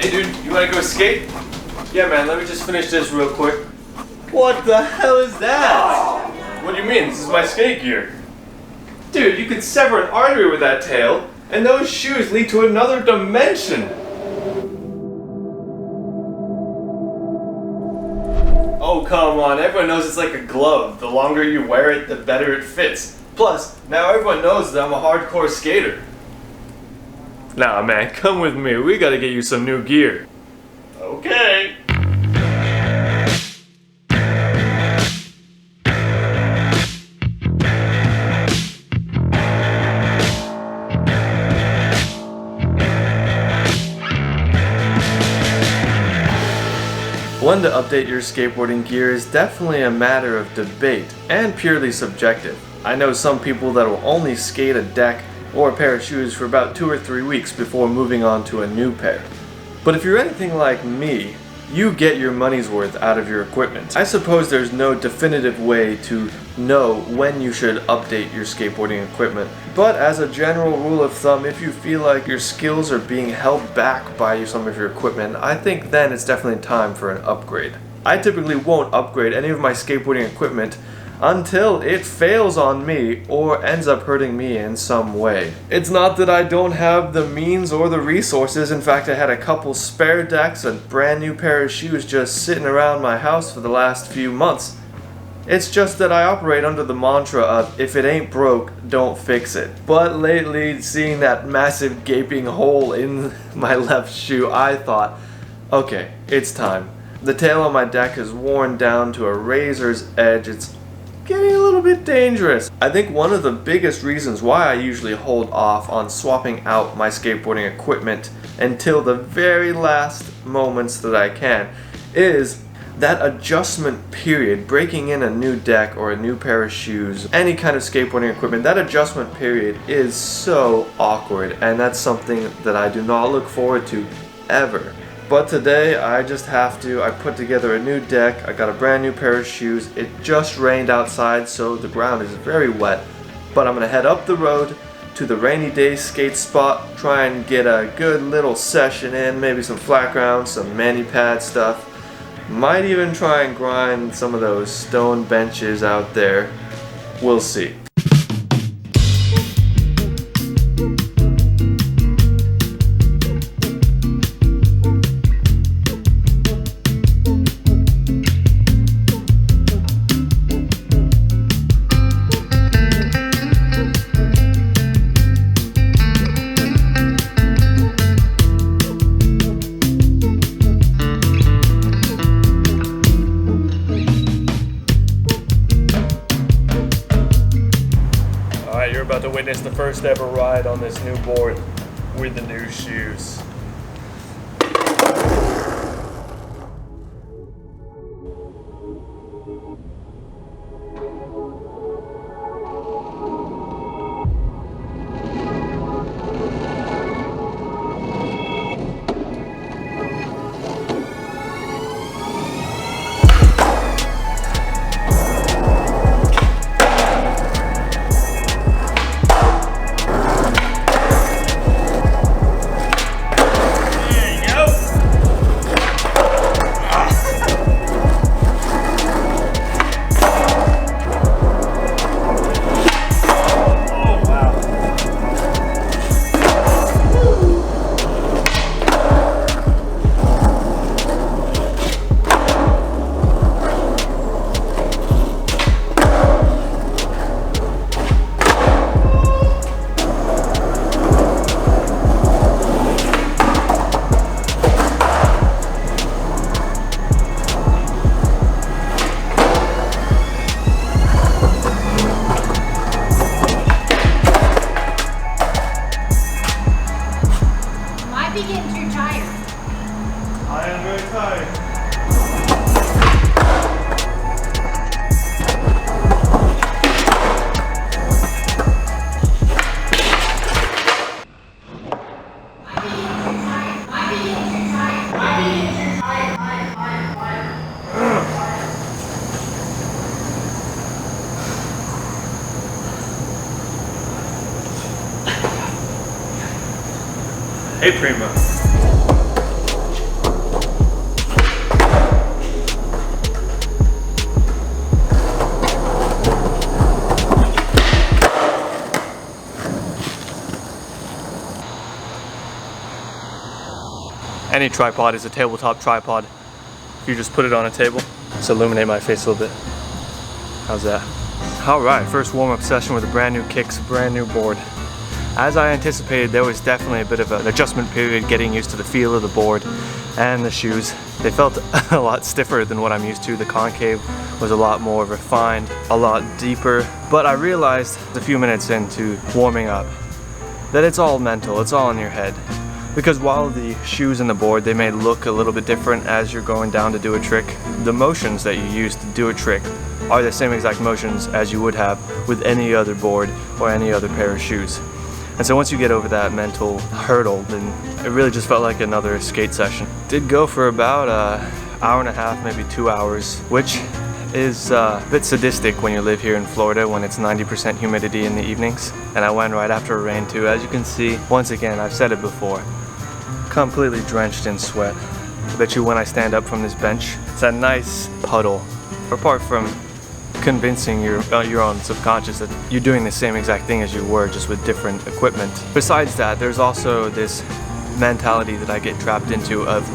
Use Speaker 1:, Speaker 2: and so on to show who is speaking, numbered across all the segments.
Speaker 1: Hey dude, you wanna go skate? Yeah man, let me just finish this real quick.
Speaker 2: What the hell is that?
Speaker 1: What do you mean? This is my skate gear. Dude, you could sever an artery with that tail, and those shoes lead to another dimension. Oh come on, everyone knows it's like a glove. The longer you wear it, the better it fits. Plus, now everyone knows that I'm a hardcore skater. Nah man, come with me, we gotta get you some new gear. Okay. When to update your skateboarding gear is definitely a matter of debate and purely subjective. I know some people that will only skate a deck or a pair of shoes for about 2 or 3 weeks before moving on to a new pair. But if you're anything like me, you get your money's worth out of your equipment. I suppose there's no definitive way to know when you should update your skateboarding equipment, but as a general rule of thumb, if you feel like your skills are being held back by some of your equipment, I think then it's definitely time for an upgrade. I typically won't upgrade any of my skateboarding equipment until it fails on me or ends up hurting me in some way. It's not that I don't have the means or the resources. In fact, I had a couple spare decks, a brand new pair of shoes just sitting around my house for the last few months. It's just that I operate under the mantra of if it ain't broke, don't fix it. But lately, seeing that massive gaping hole in my left shoe, I thought, okay, it's time. The tail on my deck is worn down to a razor's edge. It's getting a little bit dangerous. I think one of the biggest reasons why I usually hold off on swapping out my skateboarding equipment until the very last moments that I can is that adjustment period. Breaking in a new deck or a new pair of shoes, any kind of skateboarding equipment, that adjustment period is so awkward, and that's something that I do not look forward to ever. But today I just have to. I put together a new deck, I got a brand new pair of shoes. It just rained outside, so the ground is very wet. But I'm gonna head up the road to the rainy day skate spot, try and get a good little session in, maybe some flat ground, some mani-pad stuff. Might even try and grind some of those stone benches out there. We'll see. You're about to witness the first ever ride on this new board with the new shoes.
Speaker 3: Be getting too tired.
Speaker 1: I am very tired. Hey, Prima. Any tripod is a tabletop tripod. You just put it on a table. Just illuminate my face a little bit. How's that? Alright, first warm-up session with a brand new kicks, brand new board. As I anticipated, there was definitely a bit of an adjustment period getting used to the feel of the board and the shoes. They felt a lot stiffer than what I'm used to. The concave was a lot more refined, a lot deeper. But I realized a few minutes into warming up that it's all mental, it's all in your head. Because while the shoes and the board, they may look a little bit different as you're going down to do a trick, the motions that you use to do a trick are the same exact motions as you would have with any other board or any other pair of shoes. And so once you get over that mental hurdle, then it really just felt like another skate session. Did go for about an hour and a half, maybe 2 hours, which is a bit sadistic when you live here in Florida when it's 90% humidity in the evenings. And I went right after a rain too. As you can see, once again, I've said it before, completely drenched in sweat. I bet you when I stand up from this bench, it's a nice puddle. Apart from convincing your own subconscious that you're doing the same exact thing as you were, just with different equipment. Besides that, there's also this mentality that I get trapped into of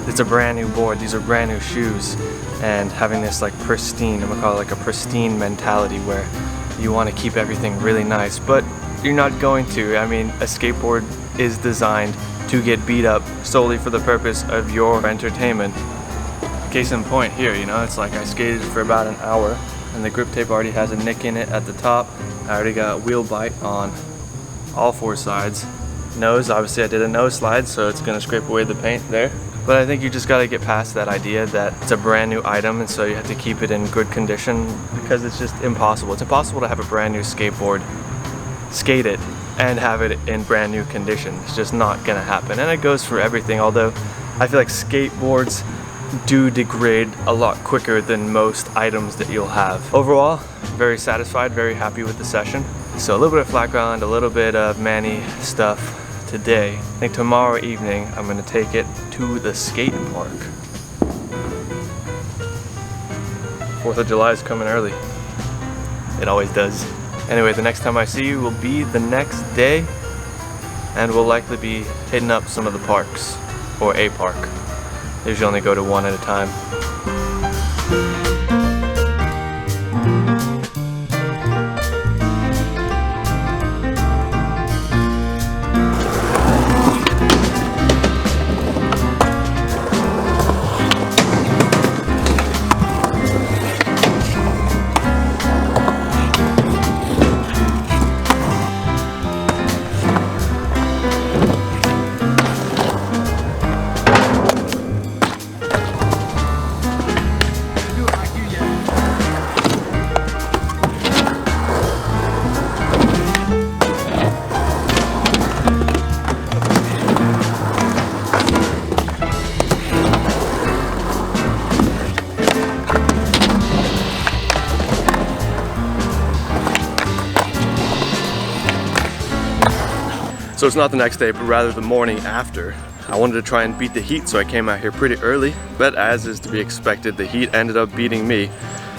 Speaker 1: it's a brand new board, these are brand new shoes, and having this like pristine, I'm gonna call it like a pristine mentality where you want to keep everything really nice, but you're not going to. I mean, a skateboard is designed to get beat up solely for the purpose of your entertainment. Case in point here, you know, it's like I skated for about an hour and the grip tape already has a nick in it at the top. I already got wheel bite on all 4 sides. Nose, obviously I did a nose slide, so it's gonna scrape away the paint there. But I think you just gotta get past that idea that it's a brand new item and so you have to keep it in good condition, because it's just impossible. It's impossible to have a brand new skateboard, skate it, and have it in brand new condition. It's just not gonna happen. And it goes for everything, although I feel like skateboards do degrade a lot quicker than most items that you'll have. Overall, very satisfied, very happy with the session. So a little bit of flat ground, a little bit of Manny stuff today. I think tomorrow evening I'm gonna take it to the skate park. 4th of July is coming early. It always does. Anyway, the next time I see you will be the next day, and we'll likely be hitting up some of the parks, or a park. They usually only go to one at a time. So it's not the next day, but rather the morning after. I wanted to try and beat the heat, so I came out here pretty early, but as is to be expected, the heat ended up beating me,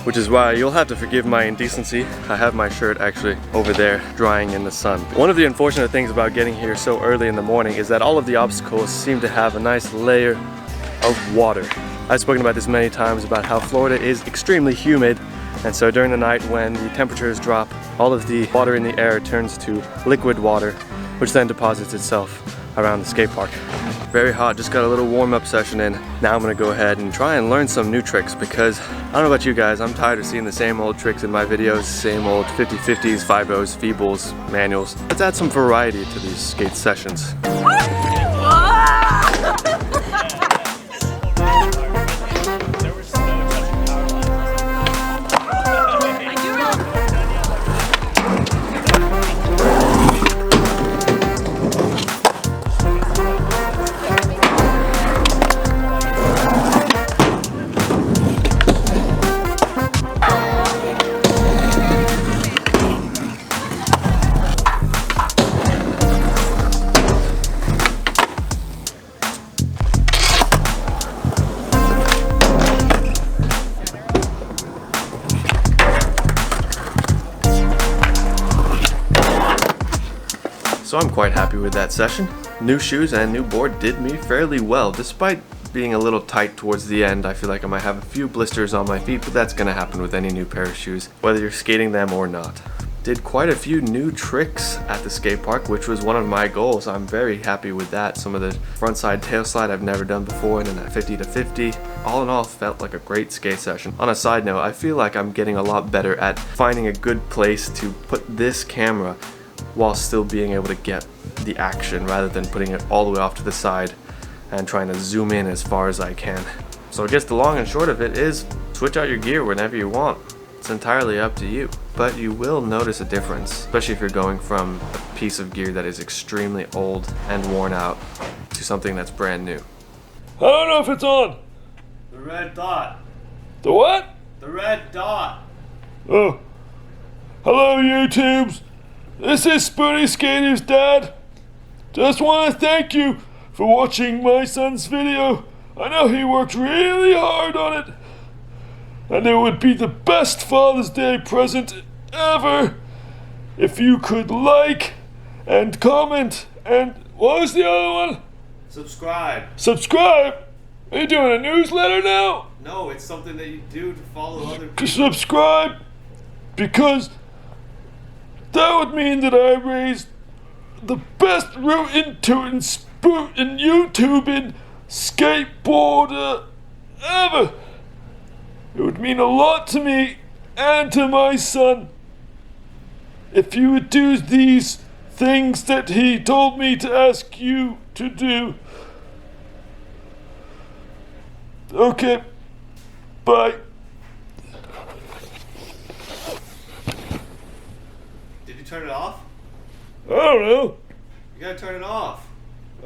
Speaker 1: which is why you'll have to forgive my indecency. I have my shirt actually over there drying in the sun. One of the unfortunate things about getting here so early in the morning is that all of the obstacles seem to have a nice layer of water. I've spoken about this many times about how Florida is extremely humid, and so during the night when the temperatures drop, all of the water in the air turns to liquid water, which then deposits itself around the skate park. Very hot, just got a little warm-up session in. Now I'm gonna go ahead and try and learn some new tricks, because I don't know about you guys, I'm tired of seeing the same old tricks in my videos, same old 50-50s, 5-0s, feebles, manuals. Let's add some variety to these skate sessions. So I'm quite happy with that session. New shoes and new board did me fairly well, despite being a little tight towards the end. I feel like I might have a few blisters on my feet, but that's gonna happen with any new pair of shoes, whether you're skating them or not. Did quite a few new tricks at the skate park, which was one of my goals. I'm very happy with that. Some of the frontside tail slide I've never done before, and then that 50 to 50. All in all, felt like a great skate session. On a side note, I feel like I'm getting a lot better at finding a good place to put this camera while still being able to get the action, rather than putting it all the way off to the side and trying to zoom in as far as I can. So I guess the long and short of it is, switch out your gear whenever you want. It's entirely up to you, but you will notice a difference, especially if you're going from a piece of gear that is extremely old and worn out to something that's brand new.
Speaker 4: I don't know if it's on.
Speaker 2: The red dot.
Speaker 4: The what?
Speaker 2: The red dot.
Speaker 4: Oh. Hello, YouTubes. This is Spoonie Skater's dad. Just want to thank you for watching my son's video. I know he worked really hard on it. And it would be the best Father's Day present ever if you could like and comment and what was the other one?
Speaker 2: Subscribe.
Speaker 4: Subscribe? Are you doing a newsletter now?
Speaker 2: No, it's something that you do to follow other people.
Speaker 4: Subscribe, because that would mean that I raised the best route into and spoot and YouTube and skateboarder ever. It would mean a lot to me and to my son if you would do these things that he told me to ask you to do. Okay, bye.
Speaker 2: Did you turn it off?
Speaker 4: I don't know.
Speaker 2: You gotta turn it off.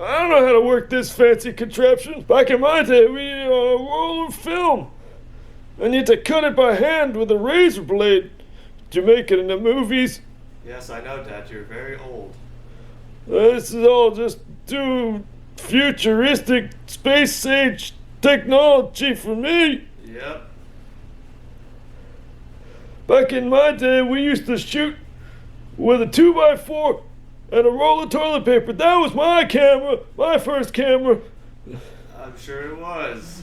Speaker 4: I don't know how to work this fancy contraption. Back in my day, we rolled film. And you had to cut it by hand with a razor blade to make it in the movies.
Speaker 2: Yes, I know, Dad. You're very old.
Speaker 4: This is all just too futuristic space age technology for me.
Speaker 2: Yep.
Speaker 4: Back in my day, we used to shoot with a 2x4 and a roll of toilet paper. That was my camera, my first camera.
Speaker 2: I'm sure it was.